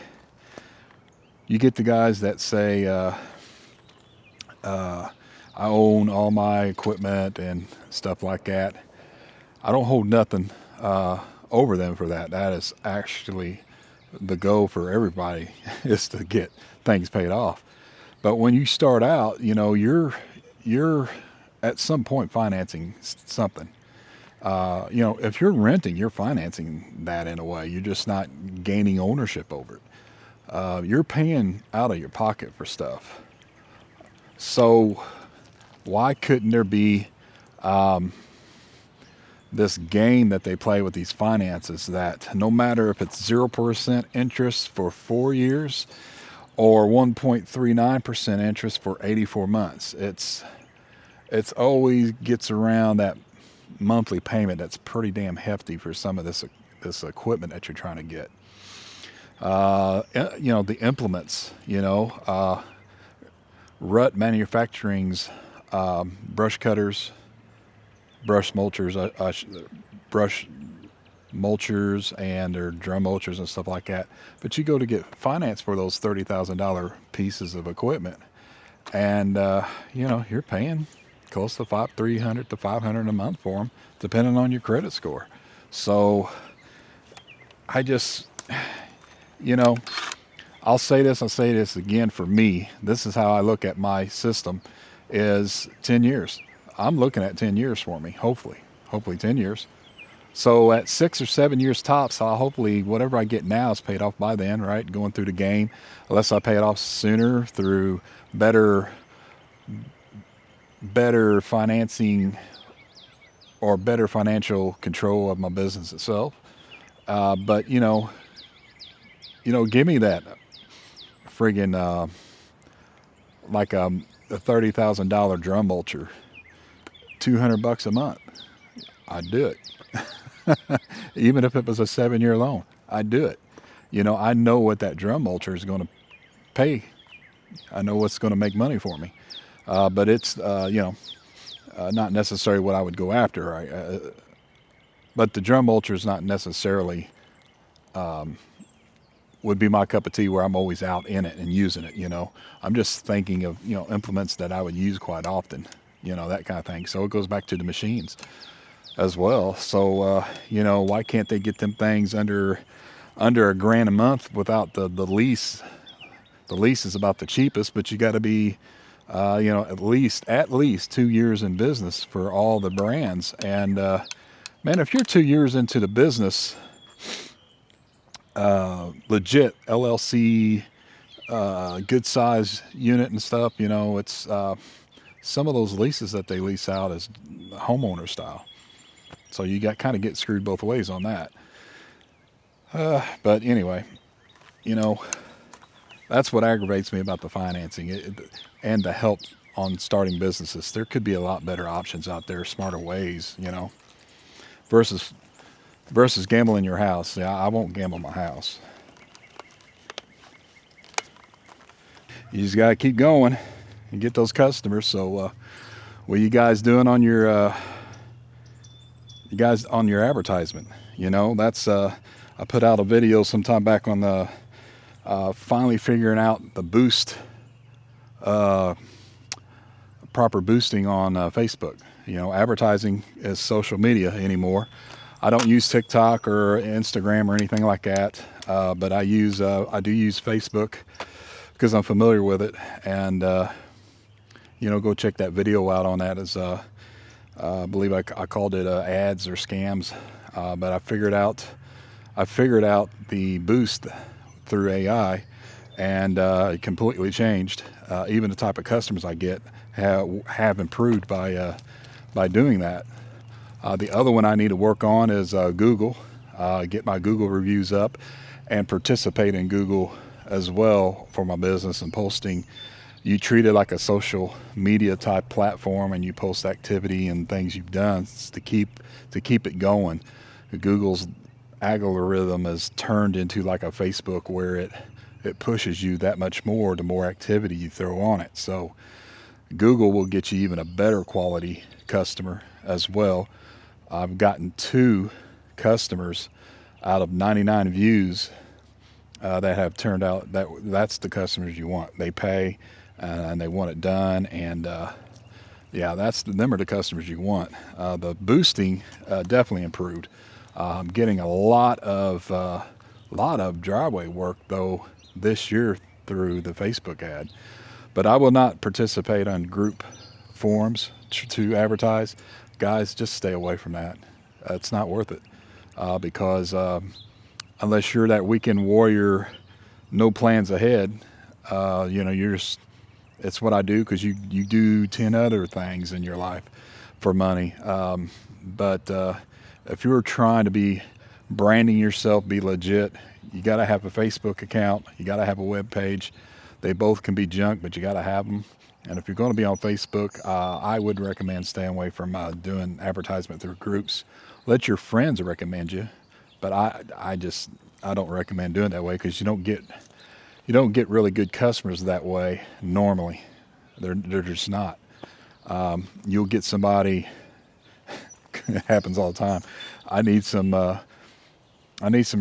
You get the guys that say, I own all my equipment and stuff like that. I don't hold nothing over them for that. That is actually the goal for everybody is to get things paid off. But when you start out, you're at some point financing something. If you're renting, you're financing that in a way. You're just not gaining ownership over it. You're paying out of your pocket for stuff. So why couldn't there be this game that they play with these finances that no matter if it's 0% interest for 4 years or 1.39% interest for 84 months, it's always gets around that monthly payment that's pretty damn hefty for some of this equipment that you're trying to get. The implements, Rut Manufacturing's brush cutters, brush mulchers, and their drum mulchers and stuff like that. But you go to get finance for those $30,000 pieces of equipment, and you're paying close to $300 to $500 a month for them, depending on your credit score. So I just, I'll say this again. For me, this is how I look at my system, is 10 years. I'm looking at 10 years for me, hopefully 10 years. So at 6 or 7 years tops, I'll hopefully, whatever I get now is paid off by then, right? Going through the game, unless I pay it off sooner through better financing or better financial control of my business itself. But give me that friggin' like a $30,000 drum mulcher, $200 a month. I'd do it. Even if it was a 7-year loan, I'd do it. I know what that drum mulcher is going to pay. I know what's going to make money for me. But it's, not necessarily what I would go after. Right? But the drum mulcher is not necessarily would be my cup of tea where I'm always out in it and using it. I'm just thinking of, implements that I would use quite often, that kind of thing. So it goes back to the machines as well. So, why can't they get them things under $1,000 a month without the lease? The lease is about the cheapest, but you got to be, at least 2 years in business for all the brands. And, man, if you're 2 years into the business, legit LLC, good size unit and stuff, it's, some of those leases that they lease out is homeowner style. So you got kind of get screwed both ways on that. But anyway, you know, that's what aggravates me about the financing and the help on starting businesses. There could be a lot better options out there, smarter ways, versus gambling your house. Yeah, I won't gamble my house. You just got to keep going and get those customers. So, what you guys doing on your advertisement? That's I put out a video sometime back on the finally figuring out the boost, uh, proper boosting on Facebook. Advertising is social media anymore. I don't use TikTok or Instagram or anything like that, but I do use Facebook because I'm familiar with it. And go check that video out on that. I believe I called it ads or scams, but I figured out the boost through AI, and it completely changed. Even the type of customers I get have improved by doing that. The other one I need to work on is Google. Get my Google reviews up and participate in Google as well for my business and posting. You treat it like a social media type platform, and you post activity and things you've done to keep it going. Google's algorithm is turned into like a Facebook, where it pushes you that much more the more activity you throw on it. So Google will get you even a better quality customer as well. I've gotten 2 customers out of 99 views that have turned out that's the customers you want. They pay and they want it done, and them are the customers you want. The boosting definitely improved. I'm getting a lot of driveway work though this year through the Facebook ad, but I will not participate on group forums to advertise. Guys, just stay away from that. It's not worth it, because unless you're that weekend warrior, no plans ahead, you're just, it's what I do because you do 10 other things in your life for money. But if you're trying to be branding yourself, be legit, you got to have a Facebook account. You got to have a web page. They both can be junk, but you got to have them. And if you're going to be on Facebook, I would recommend staying away from doing advertisement through groups. Let your friends recommend you, but I don't recommend doing it that way, because you don't get really good customers that way normally. They're just not. You'll get somebody. It happens all the time. I need some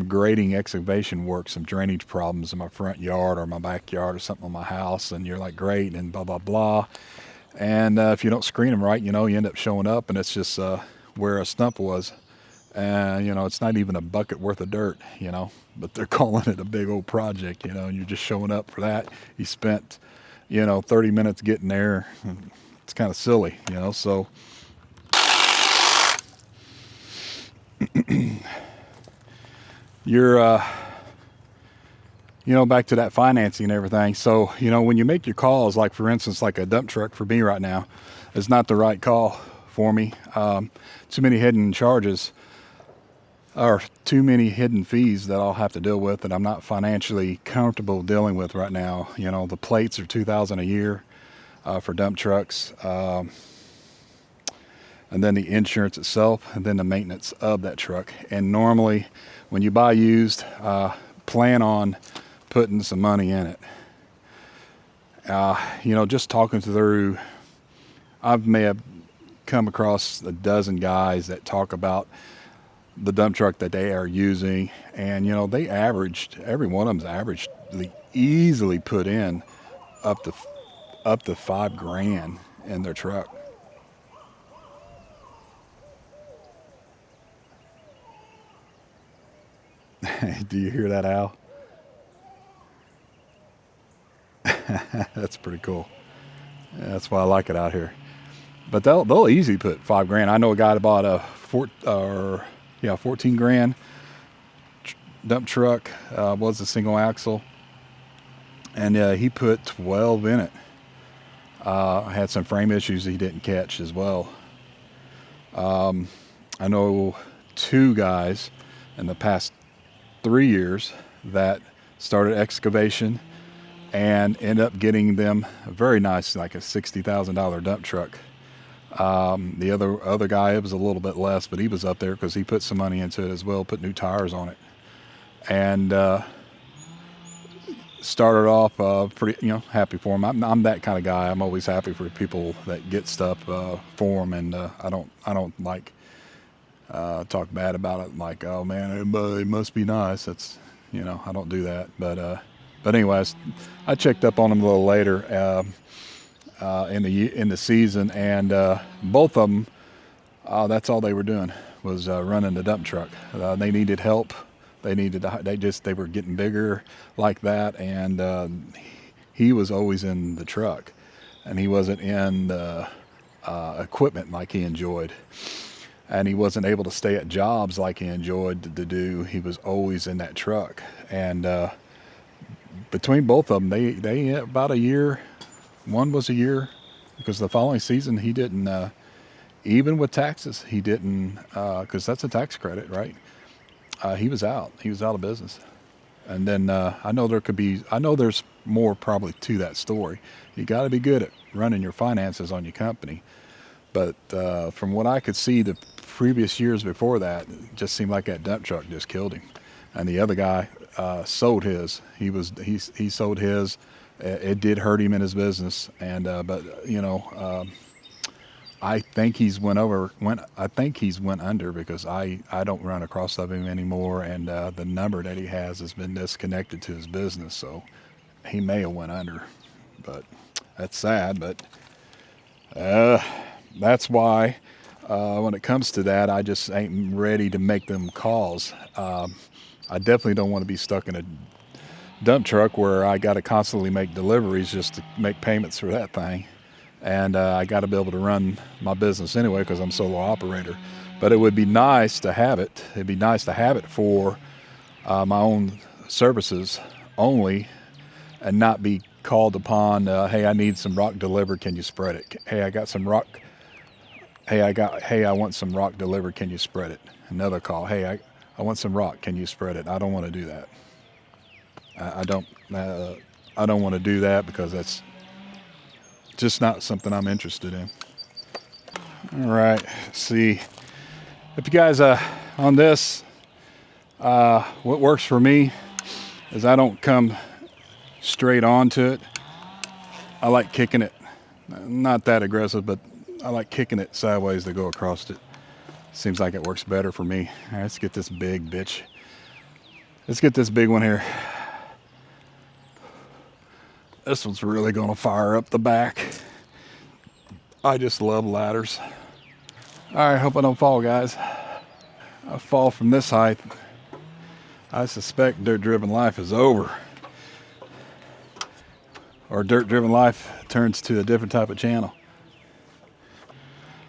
grading excavation work, some drainage problems in my front yard or my backyard or something on my house, and you're like, great, and blah blah blah. And if you don't screen them right, you end up showing up, and it's just where a stump was, and it's not even a bucket worth of dirt, but they're calling it a big old project, and you're just showing up for that. You spent 30 minutes getting there. It's kind of silly, so you're back to that financing and everything. So when you make your calls, like for instance, like a dump truck for me right now is not the right call for me. Too many hidden charges, or too many hidden fees that I'll have to deal with that I'm not financially comfortable dealing with right now. The plates are $2,000 a year for dump trucks, and then the insurance itself, and then the maintenance of that truck. And normally when you buy used, plan on putting some money in it. Just talking through, I may have come across a dozen guys that talk about the dump truck that they are using, and they averaged, every one of them's averaged, they easily put in up to $5,000 in their truck. Do you hear that, Al? That's pretty cool. Yeah, that's why I like it out here. But they'll easily put $5,000. I know a guy that bought a 14 grand dump truck, was a single axle, and he put 12 in it. Had some frame issues he didn't catch as well. I know 2 guys in the past 3 years that started excavation and ended up getting them a very nice, like a $60,000 dump truck. The other guy, it was a little bit less, but he was up there because he put some money into it as well, put new tires on it, and started off pretty, happy for him. I'm that kind of guy. I'm always happy for people that get stuff for them, and I don't like talk bad about it. Like, oh man, it must be nice. That's, I don't do that. But anyways, I checked up on him a little later in the season, and both of them, that's all they were doing was running the dump truck. They needed help. They were getting bigger like that, and he was always in the truck, and he wasn't in the equipment like he enjoyed, and he wasn't able to stay at jobs like he enjoyed to do. He was always in that truck, and between both of them, they about a year. One was a year, because the following season he didn't, even with taxes, he didn't, because that's a tax credit, right? He was out. He was out of business. And then I know there's more probably to that story. You got to be good at running your finances on your company. But from what I could see, the previous years before that, it just seemed like that dump truck just killed him. And the other guy sold his. He sold his. It did hurt him in his business, and but I think he's went under, because I don't run across of him anymore, and the number that he has been disconnected to his business, so he may have went under. But that's sad. But that's why when it comes to that, I just ain't ready to make them calls. I definitely don't want to be stuck in a dump truck where I got to constantly make deliveries just to make payments for that thing. And I got to be able to run my business anyway, because I'm solo operator. But it would be nice to have it. It'd be nice to have it for my own services only, and not be called upon. Hey, I need some rock delivered. Can you spread it? Hey, I got some rock. Hey, I want some rock delivered. Can you spread it? Another call. Hey, I want some rock. Can you spread it? I don't want to do that. I don't want to do that, because that's just not something I'm interested in. All right, see if you guys on this, what works for me is I don't come straight onto it. I like kicking it, not that aggressive, but I like kicking it sideways to go across it. Seems like it works better for me. All right, let's get this big bitch. Let's get this big one here. This one's really gonna fire up the back. I just love ladders. All right, hope I don't fall, guys. I fall from this height, I suspect dirt-driven life is over. Or dirt-driven life turns to a different type of channel.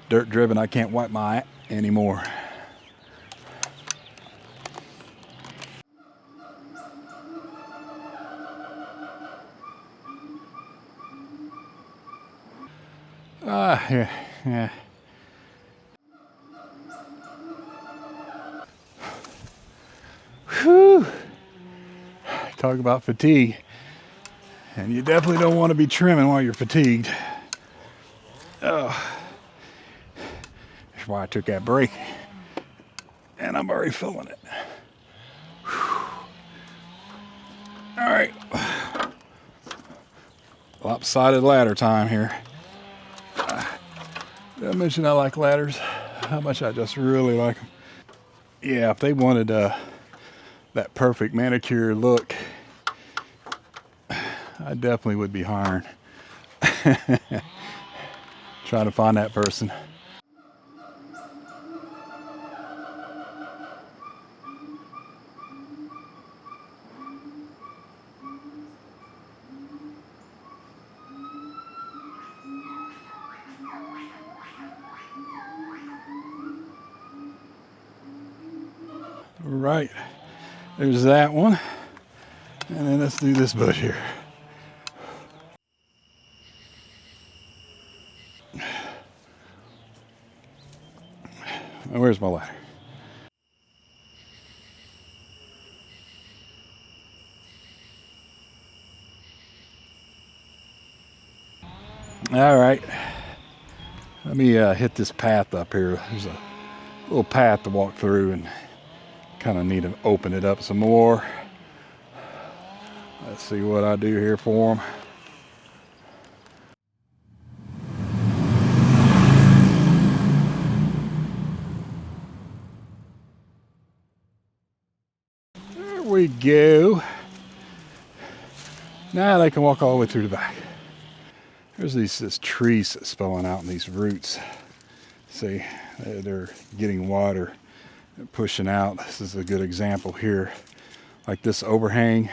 Dirt-driven, I can't wipe my anymore. Yeah. Whew. Talk about fatigue. And you definitely don't want to be trimming while you're fatigued. Oh. That's why I took that break. And I'm already feeling it. Whew. All right. Lopsided ladder time here. Did I mention I like ladders? How much I just really like them. Yeah, if they wanted that perfect manicure look, I definitely would be hiring. Trying to find that person. Right, there's that one, and then let's do this bush here. Where's my ladder? All right, let me hit this path up here. There's a little path to walk through, and kind of need to open it up some more. Let's see what I do here for them. There we go. Now they can walk all the way through the back. There's this trees spilling out in these roots. See, they're getting water, pushing out. This is a good example here. Like this overhang.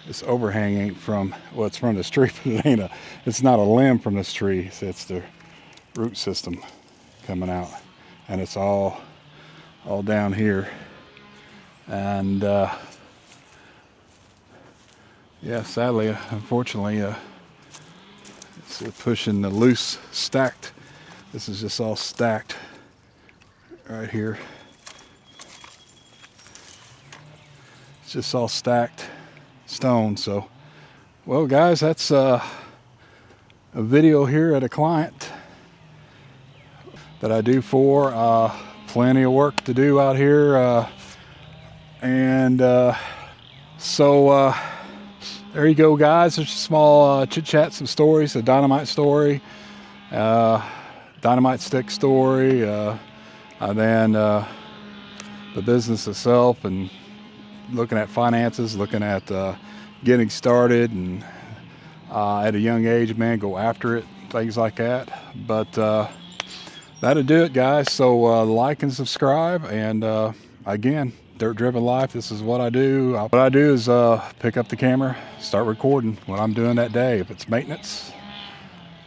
This overhang ain't from, well, it's from this tree, but it's not a limb from this tree. It's the root system coming out, and it's all down here. And yeah, sadly, unfortunately, it's pushing the loose, stacked. This is just all stacked right here. It's just all stacked stone. So, well, guys, that's a video here at a client that I do for. Plenty of work to do out here, so there you go, guys. There's a small chit chat, some stories, a dynamite story, dynamite stick story, and then the business itself, and looking at finances, looking at getting started, and at a young age, man, go after it, things like that. But that'll do it, guys. So like and subscribe, and again, Dirt Driven Life. This is what I do. What I do is pick up the camera, start recording what I'm doing that day. If it's maintenance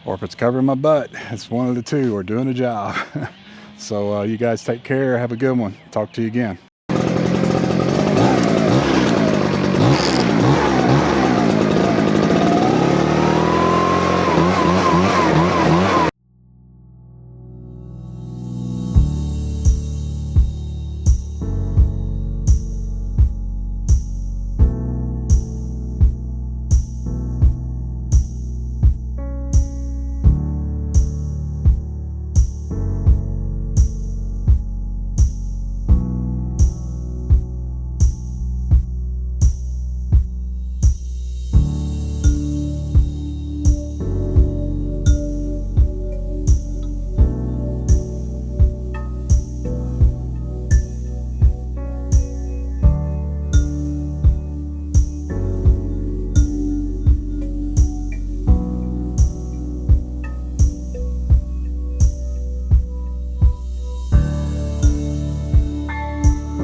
or if it's covering my butt, it's one of the two, or doing a job. So you guys take care. Have a good one. Talk to you again.